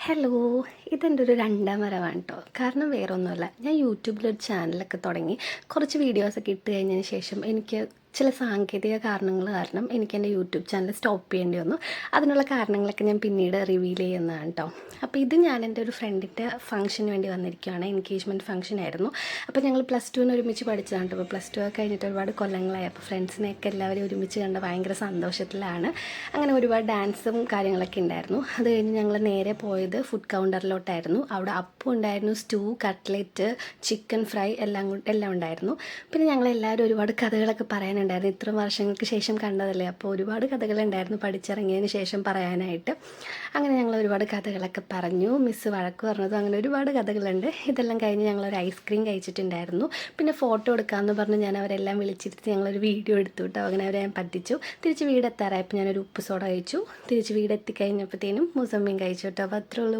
Hello, ഇതെൻ്റെ ഒരു രണ്ടാം വരവാണ് കേട്ടോ. കാരണം വേറൊന്നുമല്ല, ഞാൻ യൂട്യൂബിലൊരു ചാനലൊക്കെ തുടങ്ങി കുറച്ച് വീഡിയോസൊക്കെ ഇട്ട് കഴിഞ്ഞതിന് ശേഷം എനിക്ക് ചില സാങ്കേതിക കാരണങ്ങൾ കാരണം എനിക്ക് എൻ്റെ യൂട്യൂബ് ചാനൽ സ്റ്റോപ്പ് ചെയ്യേണ്ടി വന്നു. അതിനുള്ള കാരണങ്ങളൊക്കെ ഞാൻ പിന്നീട് റിവീൽ ചെയ്യുന്നതാണ് കേട്ടോ. അപ്പോൾ ഇത് ഞാൻ എൻ്റെ ഒരു ഫ്രണ്ടിൻ്റെ ഫംഗ്ഷന് വേണ്ടി വന്നിരിക്കുകയാണ്. എൻഗേജ്മെൻറ്റ് ഫംഗ്ഷനായിരുന്നു. അപ്പോൾ ഞങ്ങൾ +2 ഒരുമിച്ച് പഠിച്ചതാണ് കേട്ടോ. അപ്പോൾ +2 ഒക്കെ കഴിഞ്ഞിട്ട് ഒരുപാട് കൊല്ലങ്ങളായി. അപ്പോൾ ഫ്രണ്ട്സിനെയൊക്കെ എല്ലാവരും ഒരുമിച്ച് കണ്ട ഭയങ്കര സന്തോഷത്തിലാണ്. അങ്ങനെ ഒരുപാട് ഡാൻസും കാര്യങ്ങളൊക്കെ ഉണ്ടായിരുന്നു. അത് കഴിഞ്ഞ് ഞങ്ങൾ നേരെ പോയത് ഫുഡ് കൗണ്ടറിലോട്ടായിരുന്നു. അവിടെ അപ്പം ഉണ്ടായിരുന്നു, സ്റ്റൂ, കട്ട്ലറ്റ്, ചിക്കൻ ഫ്രൈ എല്ലാം ഉണ്ടായിരുന്നു. പിന്നെ ഞങ്ങളെല്ലാവരും ഒരുപാട് കഥകളൊക്കെ പറയാനുണ്ടായിരുന്നു. ഇത്ര വർഷങ്ങൾക്ക് ശേഷം കണ്ടതല്ലേ, അപ്പോൾ ഒരുപാട് കഥകളുണ്ടായിരുന്നു പഠിച്ചിറങ്ങിയതിന് ശേഷം പറയാനായിട്ട്. അങ്ങനെ ഞങ്ങൾ ഒരുപാട് കഥകളൊക്കെ പറഞ്ഞു. മിസ്സ് വഴക്ക് പറഞ്ഞതും അങ്ങനെ ഒരുപാട് കഥകളുണ്ട്. ഇതെല്ലാം കഴിഞ്ഞ് ഞങ്ങളൊരു ഐസ്ക്രീം കഴിച്ചിട്ടുണ്ടായിരുന്നു. പിന്നെ ഫോട്ടോ എടുക്കാമെന്ന് പറഞ്ഞ് ഞാൻ അവരെല്ലാം വിളിച്ചിരുത്തി ഞങ്ങളൊരു വീഡിയോ എടുത്തു കേട്ടോ. അങ്ങനെ അവരെ ഞാൻ പറ്റിച്ചു. തിരിച്ച് വീടെത്താറായപ്പോൾ ഞാനൊരു ഉപ്പ് സോഡ കഴിച്ചു. തിരിച്ച് വീടെത്തിക്കഴിഞ്ഞപ്പോഴത്തേനും മുസമ്മിയും കഴിച്ചു കേട്ടോ. അപ്പോൾ അത്രേ ഉള്ളൂ.